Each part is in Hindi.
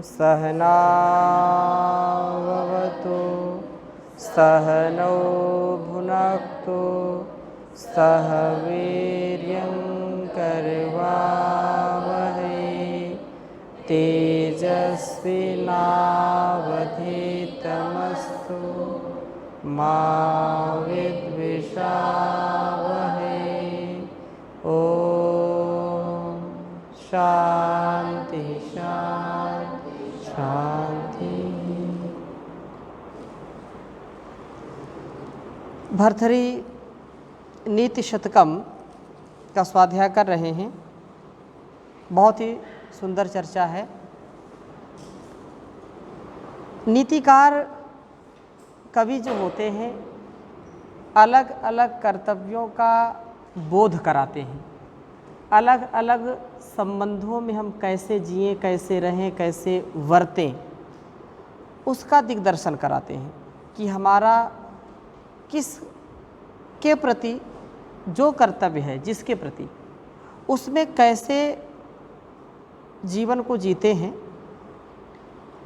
सहनाववतु सहनौ भुनक्तु सह वीर्यं करवावहै तेजस्विनावधीतमस्तु मा विद्विषावहै। ओम शांति शांति शांति। भर्तृहरि नीति शतकम का स्वाध्याय कर रहे हैं। बहुत ही सुंदर चर्चा है। नीतिकार कवि जो होते हैं अलग अलग कर्तव्यों का बोध कराते हैं, अलग अलग संबंधों में हम कैसे जिएं, कैसे रहें, कैसे वर्तें, उसका दिग्दर्शन कराते हैं कि हमारा किस के प्रति जो कर्तव्य है, जिसके प्रति, उसमें कैसे जीवन को जीते हैं।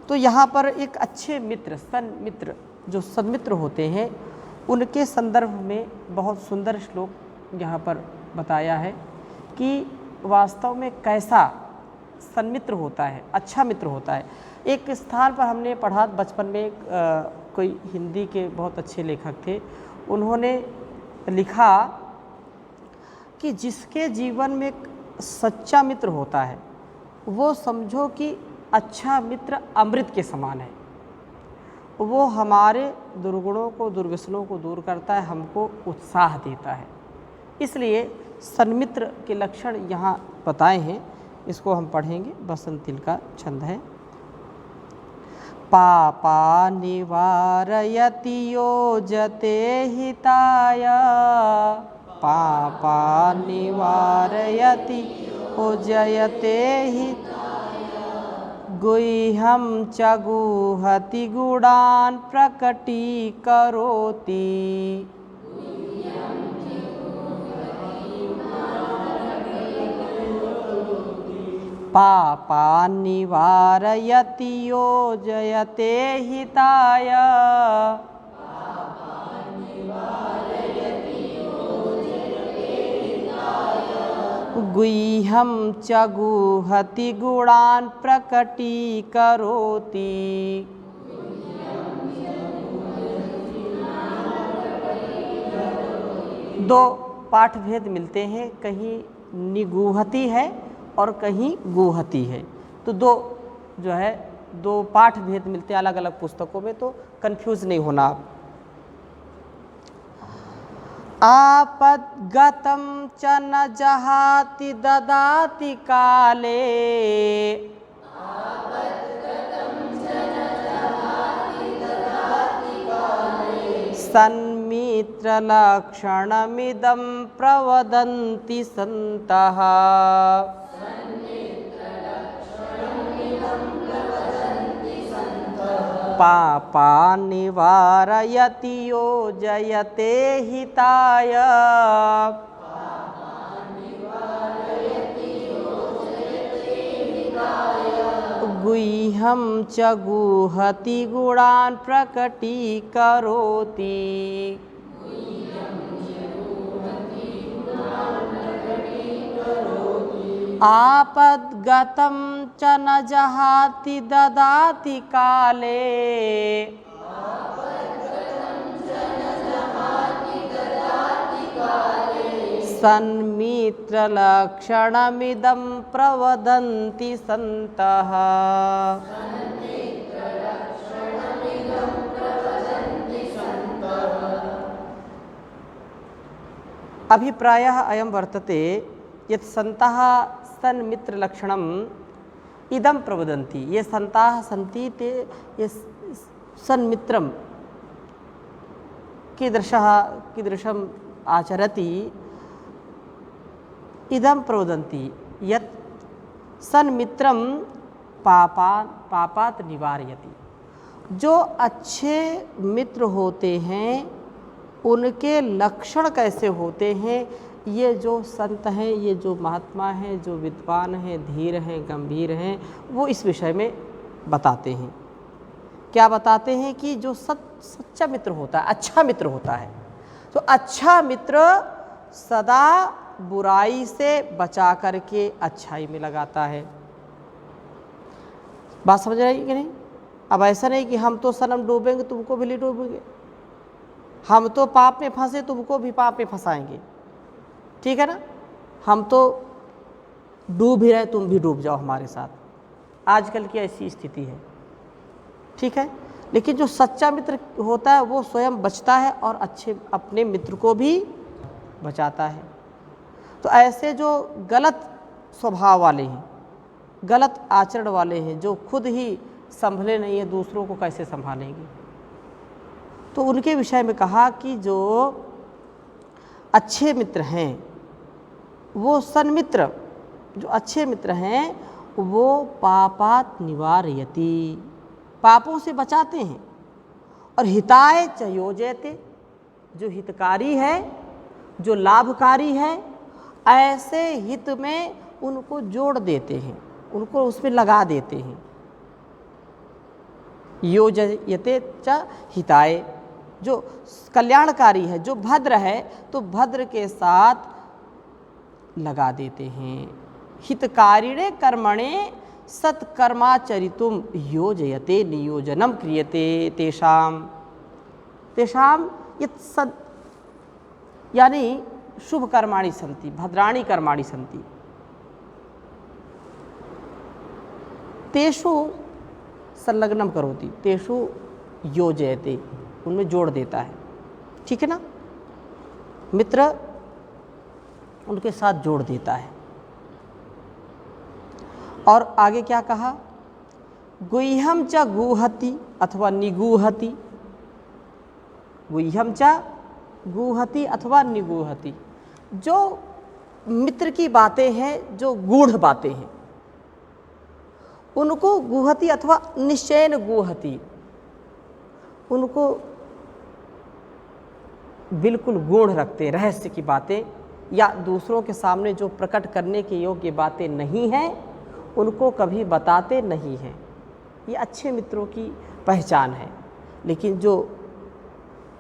तो यहाँ पर एक अच्छे मित्र, सन्मित्र, जो सन्मित्र होते हैं, उनके संदर्भ में बहुत सुंदर श्लोक यहाँ पर बताया है कि वास्तव में कैसा सन्मित्र होता है, अच्छा मित्र होता है। एक स्थान पर हमने पढ़ा बचपन में, कोई हिंदी के बहुत अच्छे लेखक थे, उन्होंने लिखा कि जिसके जीवन में सच्चा मित्र होता है वो समझो कि अच्छा मित्र अमृत के समान है। वो हमारे दुर्गुणों को, दुर्व्यसनों को दूर करता है, हमको उत्साह देता है। इसलिए सन्मित्र के लक्षण यहाँ बताए हैं, इसको हम पढ़ेंगे। बसंतिल का छंद है। पापा निवारयति योजते हिताय, पापा निवारयति योजयते हिताय, गुह्यं च गुहति गुणान् प्रकटीकरोति। पापान् निवारयति योजयते हिताय, गुह्यं च गुहति गुणान् प्रकटीकरोति। दो पाठ भेद मिलते हैं, कहीं निगूहति है और कहीं गुहति है। तो दो जो है, दो पाठ भेद मिलते हैं अलग अलग पुस्तकों में, तो कंफ्यूज नहीं होना आप। आपद्गतं च न जहाति ददाति काले, सन्मित्रलक्षणमिदं प्रवदन्ति सन्तः। पापान् निवारयति योजयते हिताय, गुह्यं च गुहति गुणान् प्रकटीकरोति। आपद्गतं च न जहाति ददाति काले, सन्मित्रलक्षणमिदं प्रवदन्ति सन्तः। अभिप्रायः अयं वर्तते यत् सन्तः सन्मित्रलक्षणम् इदं प्रवदन्ति। ये सन्ताः सन्ति ते ये सन्मित्रं कीदृशम् आचरति इदं प्रवदन्ति यत् सन्मित्रं पापात् निवारयति। जो अच्छे मित्र होते हैं उनके लक्षण कैसे होते हैं, ये जो संत हैं, ये जो महात्मा हैं, जो विद्वान हैं, धीर हैं, गंभीर हैं, वो इस विषय में बताते हैं। क्या बताते हैं कि जो सच्चा मित्र होता है, अच्छा मित्र होता है, तो अच्छा मित्र सदा बुराई से बचा करके अच्छाई में लगाता है। बात समझ रही कि नहीं? अब ऐसा नहीं कि हम तो सनम डूबेंगे तुमको भी डूबेंगे, हम तो पाप में फंसे तुमको भी पाप में फंसाएंगे, ठीक है ना? हम तो डूब ही रहे, तुम भी डूब जाओ हमारे साथ। आजकल की ऐसी स्थिति है, ठीक है। लेकिन जो सच्चा मित्र होता है वो स्वयं बचता है और अच्छे अपने मित्र को भी बचाता है। तो ऐसे जो गलत स्वभाव वाले हैं, गलत आचरण वाले हैं, जो खुद ही संभले नहीं है, दूसरों को कैसे संभालेंगे? तो उनके विषय में कहा कि जो अच्छे मित्र हैं, वो सन्मित्र, जो अच्छे मित्र हैं वो पापात निवारयति, पापों से बचाते हैं, और हिताय च योजयते, जो हितकारी है, जो लाभकारी है, ऐसे हित में उनको जोड़ देते हैं, उनको उसमें लगा देते हैं। योजयते च हिताय, जो कल्याणकारी है, जो भद्र है, तो भद्र के साथ लगा देते हैं। हितकारिणे कर्मणे सत्कर्माचरितुम योजयते नियोजनम क्रियते तेषाम, तेषाम यत् सद यानी शुभ कर्माणि सन्ति, भद्राणि कर्माणि सन्ति, तेषु संलग्नम करोति, तेषु योजयते, उनमें जोड़ देता है, ठीक है ना? मित्र उनके साथ जोड़ देता है। और आगे क्या कहा? गुह्यम च गुहति अथवा निगूहति, गुह्यम च गुहति अथवा निगूहति, जो मित्र की बातें हैं, जो गूढ़ बातें हैं, उनको गुहति अथवा निश्चयन गुहति, उनको बिल्कुल गूढ़ रखते, रहस्य की बातें या दूसरों के सामने जो प्रकट करने के योग्य बातें नहीं हैं उनको कभी बताते नहीं हैं। ये अच्छे मित्रों की पहचान है। लेकिन जो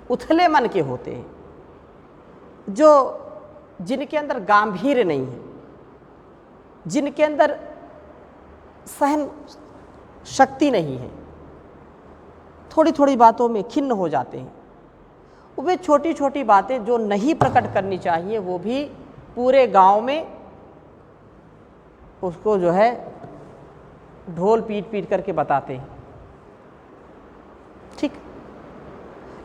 उथले मन के होते हैं, जो जिनके अंदर गांभीर्य नहीं है, जिनके अंदर सहन शक्ति नहीं है, थोड़ी थोड़ी बातों में खिन्न हो जाते हैं, वे छोटी छोटी बातें जो नहीं प्रकट करनी चाहिए वो भी पूरे गांव में उसको जो है ढोल पीट पीट करके बताते हैं, ठीक।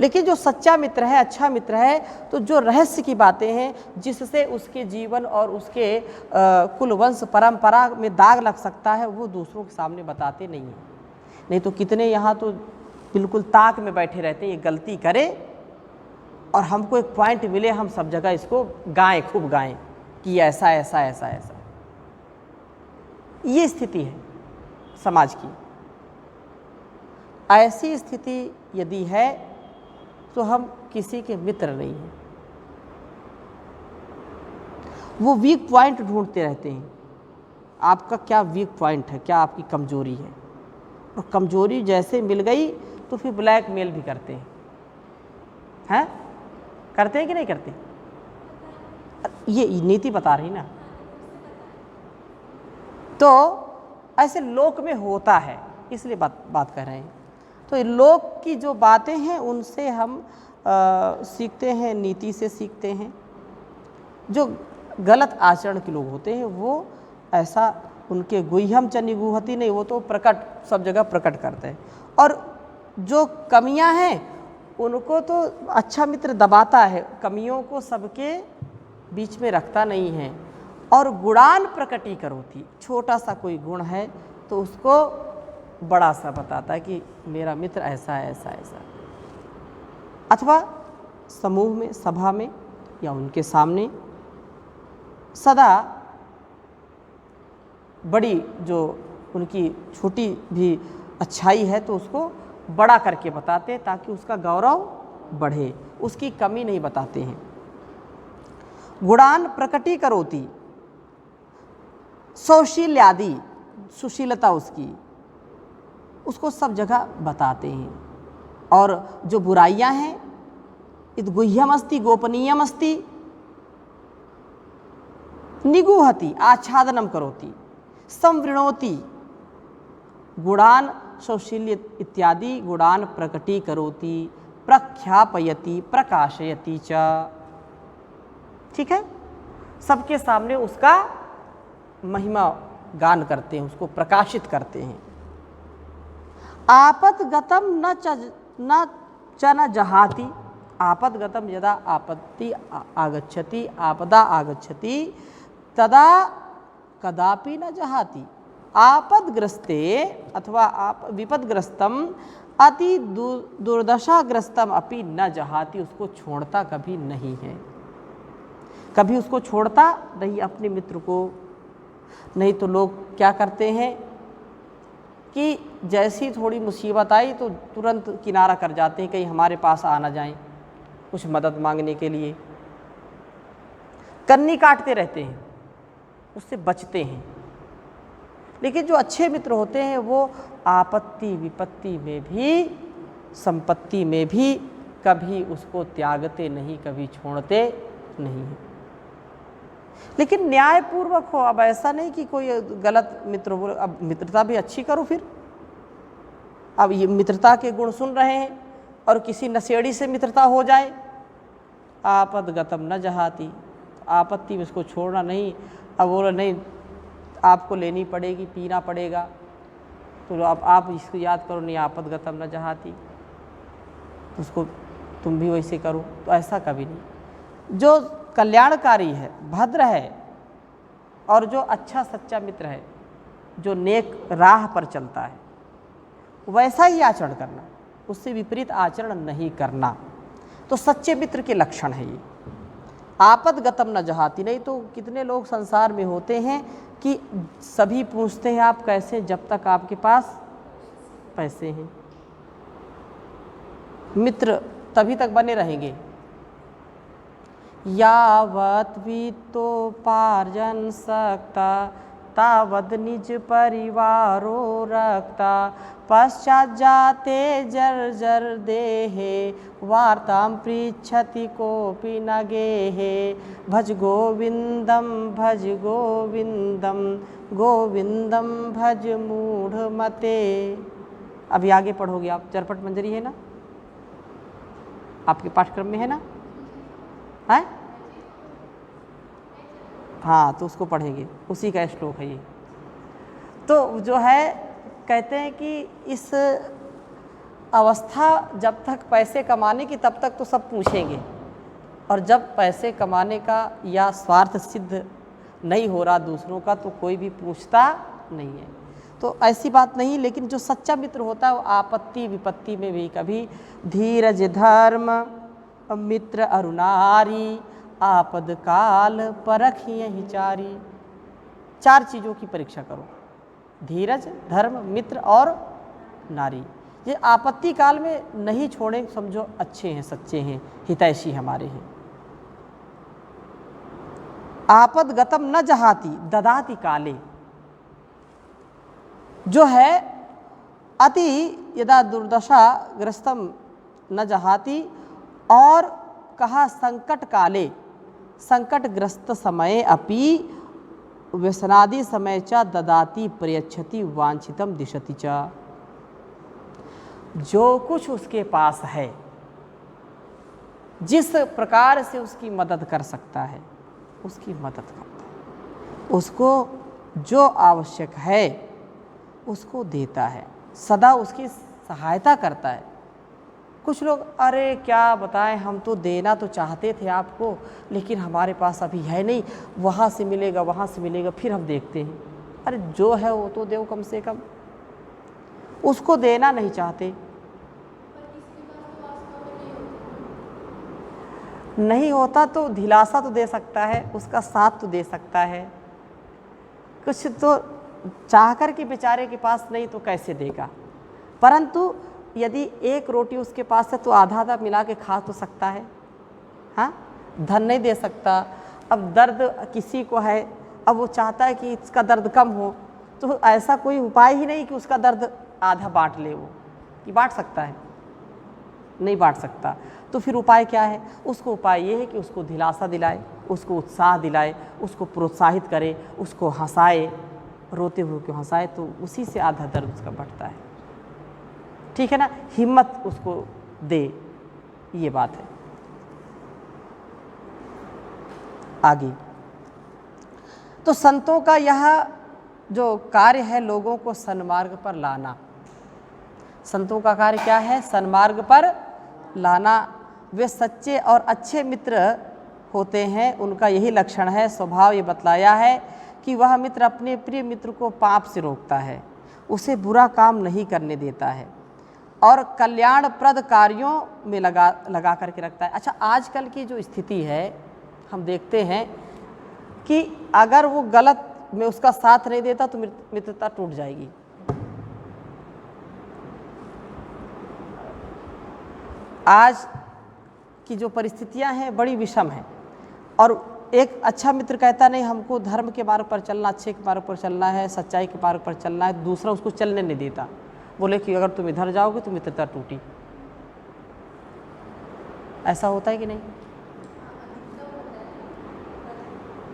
लेकिन जो सच्चा मित्र है, अच्छा मित्र है, तो जो रहस्य की बातें हैं जिससे उसके जीवन और उसके कुल वंश परंपरा में दाग लग सकता है, वो दूसरों के सामने बताते नहीं हैं। नहीं तो कितने यहाँ तो बिल्कुल ताक में बैठे रहते हैं, ये गलती करे और हमको एक पॉइंट मिले, हम सब जगह इसको गाएं, खूब गाएं कि ऐसा ऐसा ऐसा ऐसा। ये स्थिति है समाज की। ऐसी स्थिति यदि है तो हम किसी के मित्र नहीं हैं। वो वीक पॉइंट ढूंढते रहते हैं, आपका क्या वीक पॉइंट है, क्या आपकी कमजोरी है, और कमजोरी जैसे मिल गई तो फिर ब्लैकमेल भी करते हैं, करते हैं कि नहीं करते? ये नीति बता रही ना। तो ऐसे लोक में होता है, इसलिए बात कर रहे हैं। तो लोक की जो बातें हैं उनसे हम सीखते हैं, नीति से सीखते हैं। जो गलत आचरण के लोग होते हैं वो ऐसा, उनके गुह्यम च निगूहति नहीं, वो तो प्रकट, सब जगह प्रकट करते हैं। और जो कमियां हैं उनको तो अच्छा मित्र दबाता है, कमियों को सबके बीच में रखता नहीं है। और गुणान प्रकटी करोति, छोटा सा कोई गुण है तो उसको बड़ा सा बताता है कि मेरा मित्र ऐसा है, ऐसा ऐसा। अथवा समूह में, सभा में या उनके सामने सदा बड़ी जो उनकी छोटी भी अच्छाई है तो उसको बड़ा करके बताते ताकि उसका गौरव बढ़े, उसकी कमी नहीं बताते हैं। गुणान प्रकटी करोति, सौशील्यादि, सुशीलता उसकी, उसको सब जगह बताते हैं। और जो बुराइयां हैं, इत गुह्यमस्ति गोपनीयमस्ति निगूहति आच्छादनम करोति संवृणोति गुणान सौशील्य इत्यादि गुणान प्रकटीकरोति प्रख्यापयति प्रकाशयति च। ठीक है, सबके सामने उसका महिमा गान करते हैं, उसको प्रकाशित करते हैं। आपदगतम न जहाति, आपदगतम यदा आपत्ति आगच्छति आपदा आगच्छति तदा कदापि न जहाति। आपदग्रस्ते अथवा विपदग्रस्तम अति दुर्दशाग्रस्तम अपि न जहाति, उसको छोड़ता कभी नहीं है, कभी उसको छोड़ता नहीं अपने मित्र को। नहीं तो लोग क्या करते हैं कि जैसी थोड़ी मुसीबत आई तो तुरंत किनारा कर जाते हैं, कहीं हमारे पास आ ना जाएं कुछ मदद मांगने के लिए, कन्नी काटते रहते हैं, उससे बचते हैं। लेकिन जो अच्छे मित्र होते हैं वो आपत्ति विपत्ति में भी, संपत्ति में भी कभी उसको त्यागते नहीं, कभी छोड़ते नहीं है। लेकिन न्यायपूर्वक हो, अब ऐसा नहीं कि कोई गलत मित्र बोले अब मित्रता भी अच्छी करो। फिर अब ये मित्रता के गुण सुन रहे हैं और किसी नशेड़ी से मित्रता हो जाए, आपदगतम न जहाति, आपत्ति में उसको छोड़ना नहीं। अब बोला नहीं आपको लेनी पड़ेगी, पीना पड़ेगा, तो अब आप इसको याद करो, नहीं आपदगतम न जहाति, उसको तुम भी वैसे करो, तो ऐसा कभी नहीं। जो कल्याणकारी है, भद्र है और जो अच्छा सच्चा मित्र है, जो नेक राह पर चलता है, वैसा ही आचरण करना, उससे विपरीत आचरण नहीं करना, तो सच्चे मित्र के लक्षण है ये। आपदगतम न जहाति, नहीं तो कितने लोग संसार में होते हैं कि सभी पूछते हैं आप कैसे, जब तक आपके पास पैसे हैं। मित्र तभी तक बने रहेंगे यावत वित्तोपार्जन सकता तावद निज परिवारो रखता पश्चात जाते जर्जर देहे वार्तां पृच्छति कोपि न गेहे भज गोविंदम गोविंदम भज मूढ़ मते। अभी आगे पढ़ोगे आप, चरपट मंजरी है ना आपके पाठ्यक्रम में, है ना? है हाँ, तो उसको पढ़ेंगे, उसी का श्लोक है ये। तो जो है कहते हैं कि इस अवस्था जब तक पैसे कमाने की तब तक तो सब पूछेंगे, और जब पैसे कमाने का या स्वार्थ सिद्ध नहीं हो रहा दूसरों का तो कोई भी पूछता नहीं है। तो ऐसी बात नहीं, लेकिन जो सच्चा मित्र होता है वो आपत्ति विपत्ति में भी कभी धीरज धर्म मित्र अरुणारी आपद काल परख यही चारी। 4 चीज़ों की परीक्षा करो, धीरज धर्म मित्र और नारी। ये आपत्ति काल में नहीं छोड़े, समझो अच्छे हैं सच्चे हैं हितैषी हमारे हैं। आपदगतम न जहाति ददाति काले, जो है अति यदा दुर्दशा ग्रस्तम न जहाति, और कहा संकट काले संकटग्रस्त समय अपि व्यसनादि समय च ददाति प्रयच्छति वांछितम दिशति च। जो कुछ उसके पास है, जिस प्रकार से उसकी मदद कर सकता है उसकी मदद करता है, उसको जो आवश्यक है उसको देता है, सदा उसकी सहायता करता है। कुछ लोग अरे क्या बताएं, हम तो देना तो चाहते थे आपको लेकिन हमारे पास अभी है नहीं, वहाँ से मिलेगा वहाँ से मिलेगा, फिर हम देखते हैं। अरे जो है वो तो दो कम से कम, उसको देना नहीं चाहते। नहीं होता तो दिलासा तो दे सकता है, उसका साथ तो दे सकता है। कुछ तो चाह कर के बेचारे के पास नहीं तो कैसे देगा, परंतु यदि एक रोटी उसके पास है तो आधा आधा मिला के खा तो सकता है। हाँ, धन नहीं दे सकता। अब दर्द किसी को है, अब वो चाहता है कि इसका दर्द कम हो, तो ऐसा कोई उपाय ही नहीं कि उसका दर्द आधा बांट ले, वो ये बांट सकता है? नहीं बांट सकता। तो फिर उपाय क्या है? उसको उपाय ये है कि उसको दिलासा दिलाए, उसको उत्साह दिलाए, उसको प्रोत्साहित करे, उसको हंसाए, रोते हुए को हंसाए, तो उसी से आधा दर्द उसका बढ़ता है। ठीक है ना? हिम्मत उसको दे, ये बात है। आगे तो संतों का यह जो कार्य है लोगों को सन्मार्ग पर लाना। संतों का कार्य क्या है? सन्मार्ग पर लाना। वे सच्चे और अच्छे मित्र होते हैं, उनका यही लक्षण है, स्वभाव ये बतलाया है कि वह मित्र अपने प्रिय मित्र को पाप से रोकता है, उसे बुरा काम नहीं करने देता है और कल्याणप्रद कार्यों में लगा करके रखता है। अच्छा, आजकल की जो स्थिति है हम देखते हैं कि अगर वो गलत में उसका साथ नहीं देता तो मित्रता टूट जाएगी। आज की जो परिस्थितियां हैं बड़ी विषम हैं और एक अच्छा मित्र कहता नहीं हमको धर्म के मार्ग पर चलना, अच्छे के मार्ग पर चलना है, सच्चाई के मार्ग पर चलना है, दूसरा उसको चलने नहीं देता, बोले कि अगर तुम इधर जाओगे तो मित्रता टूटी। ऐसा होता है कि नहीं?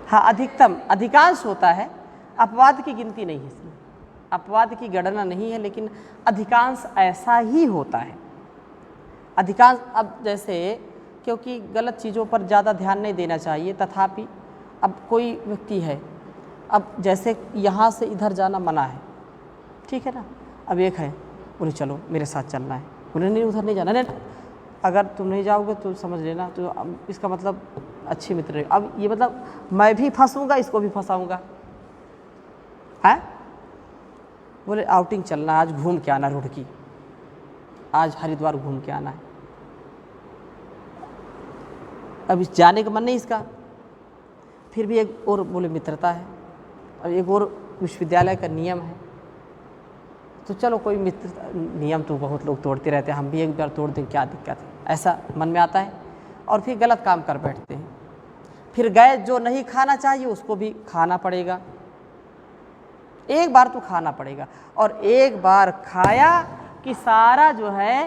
हाँ, अधिकतम, अधिकांश होता है, अपवाद की गिनती नहीं है इसमें, अपवाद की गणना नहीं है, लेकिन अधिकांश ऐसा ही होता है। अधिकांश, अब जैसे क्योंकि गलत चीज़ों पर ज़्यादा ध्यान नहीं देना चाहिए, तथापि अब कोई व्यक्ति है, अब जैसे यहाँ से इधर जाना मना है, ठीक है ना, अब एक है बोले चलो मेरे साथ चलना है, बोले नहीं उधर नहीं जाना, नहीं अगर तुम नहीं जाओगे तो समझ लेना, तो इसका मतलब अच्छे मित्र है। अब ये मतलब मैं भी फंसूंगा, इसको भी फंसाऊंगा, है? बोले आउटिंग चलना, आज घूम के आना, रुड़की, आज हरिद्वार घूम के आना है। अब इस जाने का मन नहीं इसका, फिर भी एक और बोले मित्रता है, अब एक और विश्वविद्यालय का नियम है, तो चलो कोई मित्र, नियम तो बहुत लोग तोड़ते रहते हैं, हम भी एक बार तोड़ दें, क्या दिक्कत है, ऐसा मन में आता है और फिर गलत काम कर बैठते हैं। फिर गए, जो नहीं खाना चाहिए उसको भी खाना पड़ेगा, एक बार तो खाना पड़ेगा, और एक बार खाया कि सारा जो है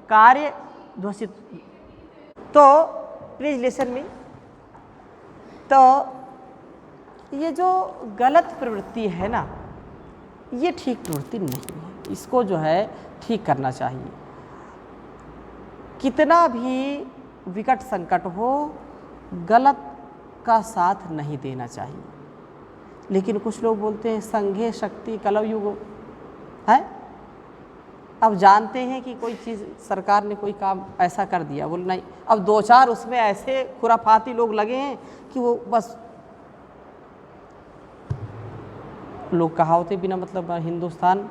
कार्य ध्वसित। तो प्लीज लिसन मी, तो ये जो गलत प्रवृत्ति है ना, ये ठीक प्रवृत्ति नहीं है, इसको जो है ठीक करना चाहिए। कितना भी विकट संकट हो, गलत का साथ नहीं देना चाहिए। लेकिन कुछ लोग बोलते हैं संघे शक्ति कलयुग है, अब जानते हैं कि कोई चीज़ सरकार ने कोई काम ऐसा कर दिया, बोले नहीं, अब दो चार उसमें ऐसे खुराफाती लोग लगे हैं कि वो बस लोग कहावते बिना मतलब हिंदुस्तान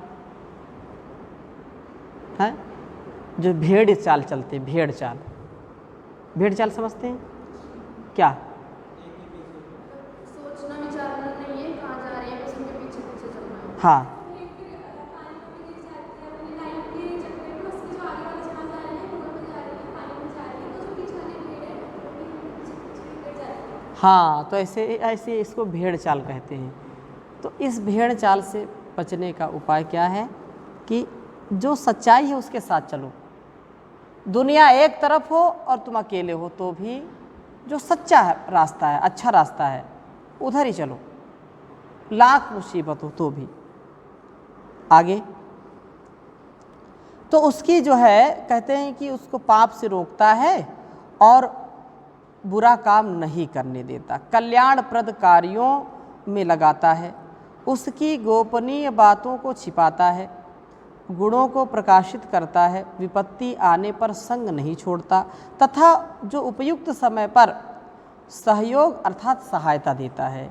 है जो भेड़ चाल चलते, भेड़ चाल, भेड़ चाल समझते हैं क्या? सोचना विचारना नहीं है, कहाँ जा रहे हैं, बस उनके पीछे पीछे चलना है। हाँ, हाँ, तो ऐसे ऐसे इसको भेड़ चाल कहते हैं। तो इस भेड़ चाल से बचने का उपाय क्या है कि जो सच्चाई है उसके साथ चलो। दुनिया एक तरफ हो और तुम अकेले हो तो भी जो सच्चा है रास्ता है, अच्छा रास्ता है, उधर ही चलो, लाख मुसीबत हो तो भी। आगे तो उसकी जो है कहते हैं कि उसको पाप से रोकता है और बुरा काम नहीं करने देता, कल्याणप्रद कार्यों में लगाता है, उसकी गोपनीय बातों को छिपाता है, गुणों को प्रकाशित करता है, विपत्ति आने पर संग नहीं छोड़ता तथा जो उपयुक्त समय पर सहयोग अर्थात सहायता देता है,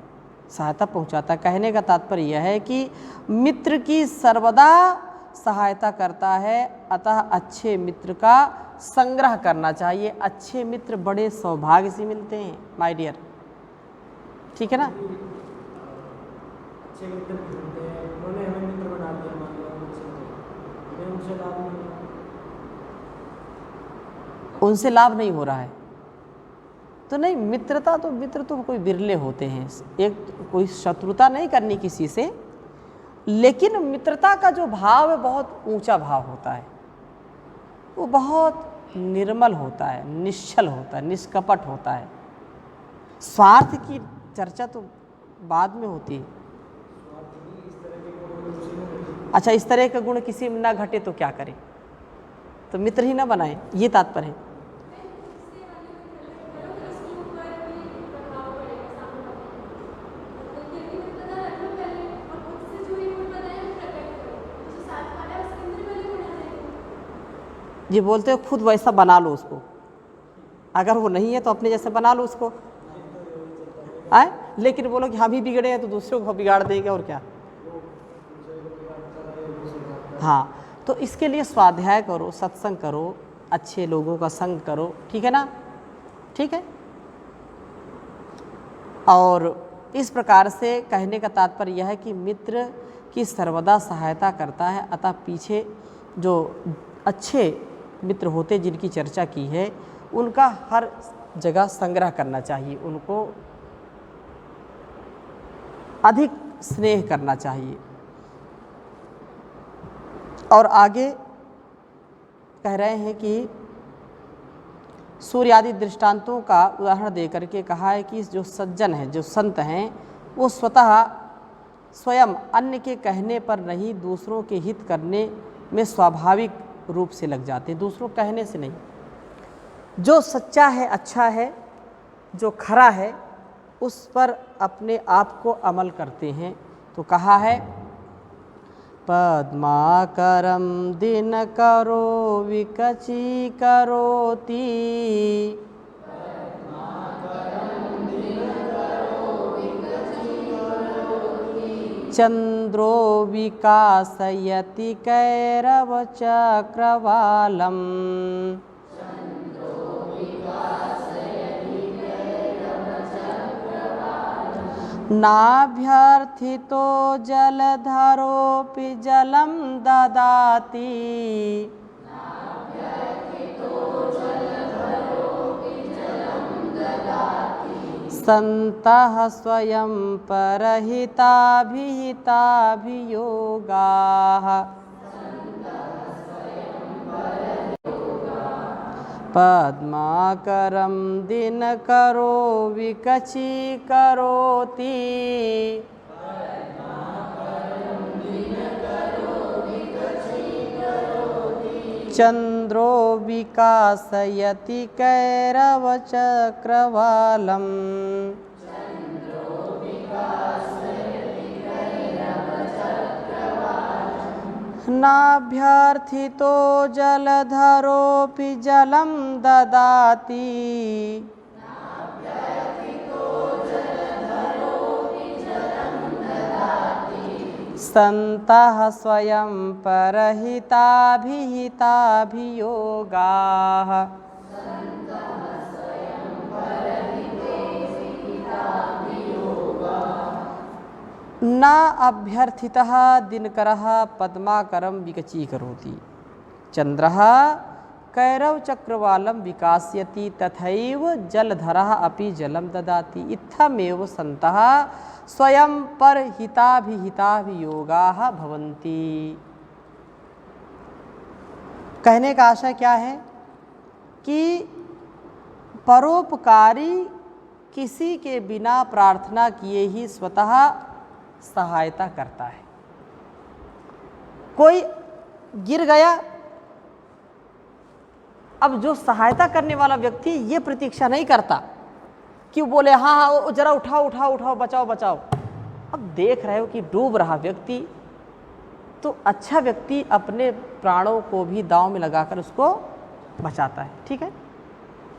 सहायता पहुंचाता। कहने का तात्पर्य यह है कि मित्र की सर्वदा सहायता करता है, अतः अच्छे मित्र का संग्रह करना चाहिए। अच्छे मित्र बड़े सौभाग्य से मिलते हैं माय डियर, ठीक है ना? अच्छे मित्र होते हैं, उन्होंने हमें मित्र बना दिया, मान लो हमें उनसे लाभ नहीं, उनसे लाभ नहीं हो रहा है तो नहीं, मित्रता तो मित्र तो कोई बिरले होते हैं। एक कोई शत्रुता नहीं करनी किसी से, लेकिन मित्रता का जो भाव है बहुत ऊंचा भाव होता है, वो बहुत निर्मल होता है, निश्चल होता है, निष्कपट होता है। स्वार्थ की चर्चा तो बाद में होती है। अच्छा, इस तरह का गुण किसी में ना घटे तो क्या करें, तो मित्र ही ना बनाए, ये तात्पर्य है। ये बोलते हो खुद वैसा बना लो उसको, अगर वो नहीं है तो अपने जैसे बना लो उसको, आए। लेकिन बोलो कि हम ही बिगड़े हैं तो दूसरों को बिगाड़ देंगे, और क्या। हाँ, तो इसके लिए स्वाध्याय करो, सत्संग करो, अच्छे लोगों का संग करो, ठीक है ना, ठीक है। और इस प्रकार से कहने का तात्पर्य यह है कि मित्र की सर्वदा सहायता करता है, अतः पीछे जो अच्छे मित्र होते जिनकी चर्चा की है उनका हर जगह संग्रह करना चाहिए, उनको अधिक स्नेह करना चाहिए। और आगे कह रहे हैं कि सूर्य आदि दृष्टांतों का उदाहरण देकर के कहा है कि जो सज्जन हैं, जो संत हैं, वो स्वयं अन्य के कहने पर नहीं, दूसरों के हित करने में स्वाभाविक रूप से लग जाते हैं, दूसरों कहने से नहीं। जो सच्चा है, अच्छा है, जो खरा है, उस पर अपने आप को अमल करते हैं। तो कहा है पद्माकरम दिनकरो विकची करोति, चंद्रो विकासयति कैरव चक्रवालम, नाभ्यर्थितो जलधरोऽपि जलं ददाति, सन्तः स्वयं परहिताभिहिताभियोगाः, पद्माकरं दिनकरो विकची करोति, चंद्रो विकासयति कैरव चक्रवालम, नाभ्यर्थितो जलधरोऽपि जलं ददाति, सन्तः स्वयं परहिताभिहिताभियोगाः, न अभ्यर्थितः दिनकरः पद्माकरं विकचीकरोति, चंद्रः कैरव चक्रवालं विकासयति, तथैव जलधरः अपि जलं ददाति, इत्थमेव सन्तः स्वयं परहिताभिहिताभियोगाः भवन्ति। कहने का आशय क्या है कि परोपकारी किसी के बिना प्रार्थना किए ही स्वतः सहायता करता है। कोई गिर गया, अब जो सहायता करने वाला व्यक्ति ये प्रतीक्षा नहीं करता कि वो बोले हाँ हाँ जरा उठाओ उठाओ उठाओ, बचाओ बचाओ। अब देख रहे हो कि डूब रहा व्यक्ति, तो अच्छा व्यक्ति अपने प्राणों को भी दांव में लगाकर उसको बचाता है, ठीक है।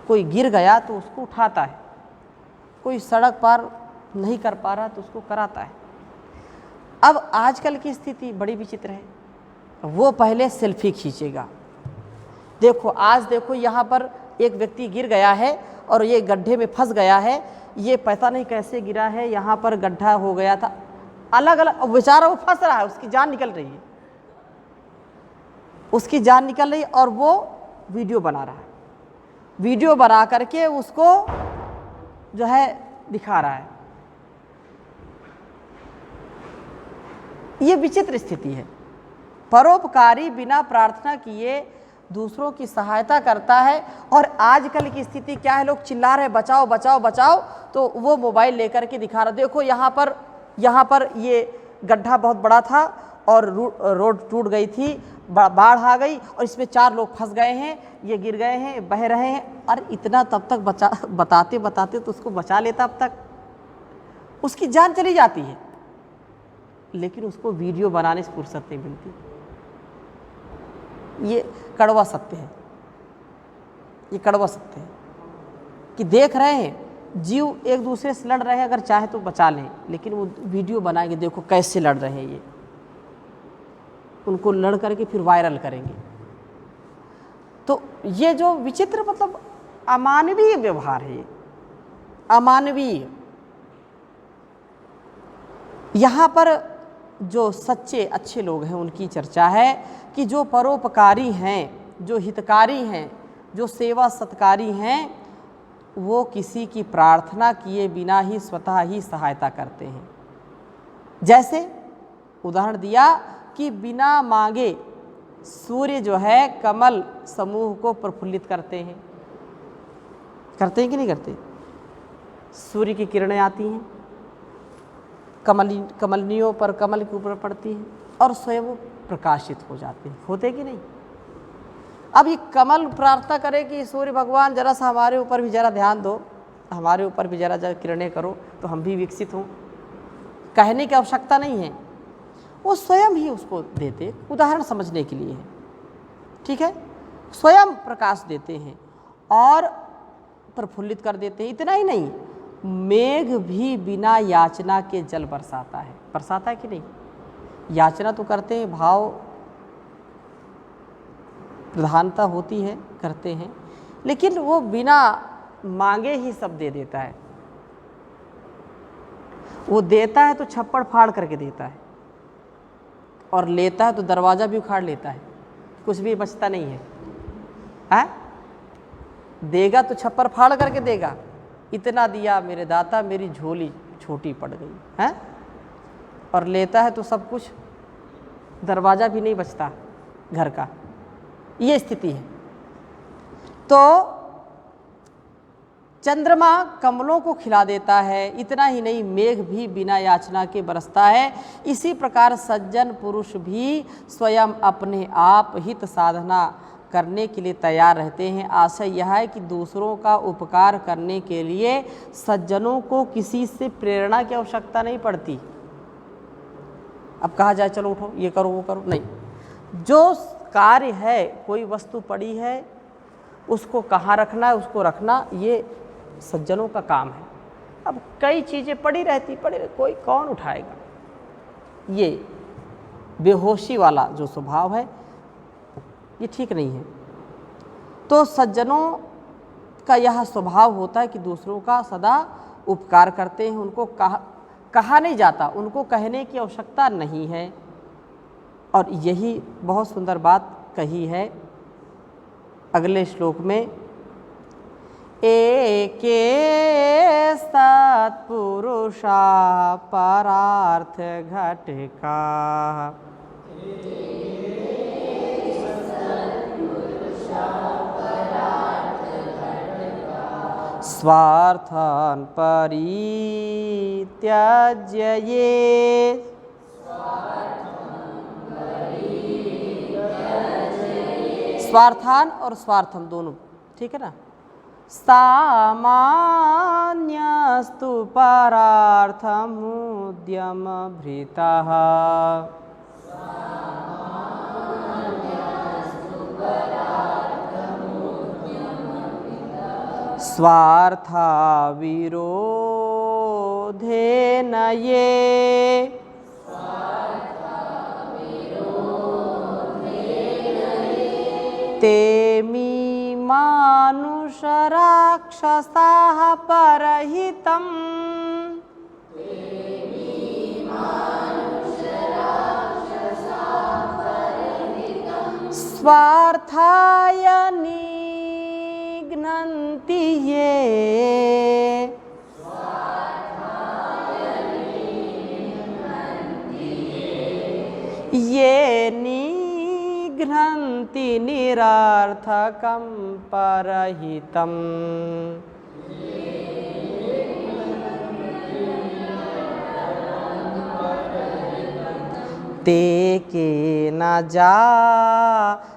कोई गिर गया तो उसको उठाता है, कोई सड़क पार नहीं कर पा रहा तो उसको कराता है। अब आजकल की स्थिति बड़ी विचित्र है, वो पहले सेल्फी खींचेगा। देखो आज देखो यहाँ पर एक व्यक्ति गिर गया है और ये गड्ढे में फंस गया है, ये पता नहीं कैसे गिरा है, यहाँ पर गड्ढा हो गया था, अलग अलग। बेचारा वो फंस रहा है, उसकी जान निकल रही है, उसकी जान निकल रही है, और वो वीडियो बना रहा है, वीडियो बना करके उसको जो है दिखा रहा है। ये विचित्र स्थिति है। परोपकारी बिना प्रार्थना किए दूसरों की सहायता करता है। और आजकल की स्थिति क्या है, लोग चिल्ला रहे बचाओ बचाओ बचाओ, तो वो मोबाइल लेकर के दिखा रहा, देखो यहाँ पर ये गड्ढा बहुत बड़ा था और रोड टूट गई थी, बाढ़ आ गई और इसमें 4 लोग फंस गए हैं, ये गिर गए हैं, बह रहे हैं। और इतना तब तक बताते बताते तो उसको बचा लेता, अब तक उसकी जान चली जाती है, लेकिन उसको वीडियो बनाने से फुर्सत नहीं मिलती। ये कड़वा सत्य है, ये कड़वा सत्य है कि देख रहे हैं जीव एक दूसरे से लड़ रहे हैं, अगर चाहे तो बचा लें, लेकिन वो वीडियो बनाएंगे, देखो कैसे लड़ रहे हैं ये, उनको लड़ करके फिर वायरल करेंगे। तो ये जो विचित्र मतलब अमानवीय व्यवहार है, ये अमानवीय। यहाँ पर जो सच्चे अच्छे लोग हैं उनकी चर्चा है कि जो परोपकारी हैं, जो हितकारी हैं, जो सेवा सत्कारी हैं, वो किसी की प्रार्थना किए बिना ही स्वतः ही सहायता करते हैं। जैसे उदाहरण दिया कि बिना मांगे सूर्य जो है कमल समूह को प्रफुल्लित करते हैं कि नहीं करते? सूर्य की किरणें आती हैं, कमलनियों पर, कमल के ऊपर पड़ती हैं और स्वयं वो प्रकाशित हो जाते हैं, होते कि नहीं? अब ये कमल प्रार्थना करे कि सूर्य भगवान जरा सा हमारे ऊपर भी जरा ध्यान दो, हमारे ऊपर भी जरा किरणें करो तो हम भी विकसित हों, कहने की आवश्यकता नहीं है, वो स्वयं ही उसको देते, उदाहरण समझने के लिए है, ठीक है? स्वयं प्रकाश देते हैं और प्रफुल्लित कर देते हैं। इतना ही नहीं, मेघ भी बिना याचना के जल बरसाता है कि नहीं? याचना तो करते हैं, भाव प्रधानता होती है, करते हैं, लेकिन वो बिना मांगे ही सब दे देता है। वो देता है तो छप्पड़ फाड़ करके देता है और लेता है तो दरवाज़ा भी उखाड़ लेता है, कुछ भी बचता नहीं है। देगा तो छप्पर फाड़ करके देगा, इतना दिया मेरे दाता मेरी झोली छोटी पड़ गई है, और लेता है तो सब कुछ, दरवाज़ा भी नहीं बचता घर का। ये स्थिति है। तो चंद्रमा कमलों को खिला देता है, इतना ही नहीं मेघ भी बिना याचना के बरसता है। इसी प्रकार सज्जन पुरुष भी स्वयं अपने आप हित साधना करने के लिए तैयार रहते हैं। आशय यह है कि दूसरों का उपकार करने के लिए सज्जनों को किसी से प्रेरणा की आवश्यकता नहीं पड़ती। अब कहा जाए चलो उठो ये करो वो करो, नहीं। जो कार्य है, कोई वस्तु पड़ी है उसको कहाँ रखना है, उसको रखना, ये सज्जनों का काम है। अब कई चीज़ें पड़ी रहती, कोई कौन उठाएगा? ये बेहोशी वाला जो स्वभाव है ये ठीक नहीं है। तो सज्जनों का यह स्वभाव होता है कि दूसरों का सदा उपकार करते हैं, उनको कहा नहीं जाता, उनको कहने की आवश्यकता नहीं है। और यही बहुत सुंदर बात कही है अगले श्लोक में, एके सत्पुरुषा परार्थ घटिका स्वार्थान् परित्यज्य ये। स्वार्थान और स्वार्थम दोनों, ठीक है ना? सामान्यस्तु परार्थमुद्यम भृतः स्वार्था विरोधेन ये। तेमी मानुषराक्षसाः परहितम् स्वार्थाय निघ्नन्ति ये। निघ्नन्ति निरर्थकं परहितम्। ते के न जानीमहे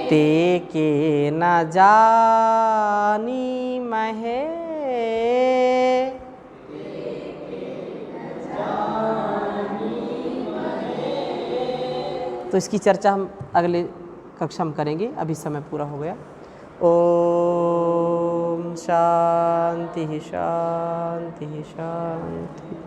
ते के न जानीमहे। तो इसकी चर्चा हम अगले कक्षा में करेंगे, अभी समय पूरा हो गया। ओम शांति शांति शांति।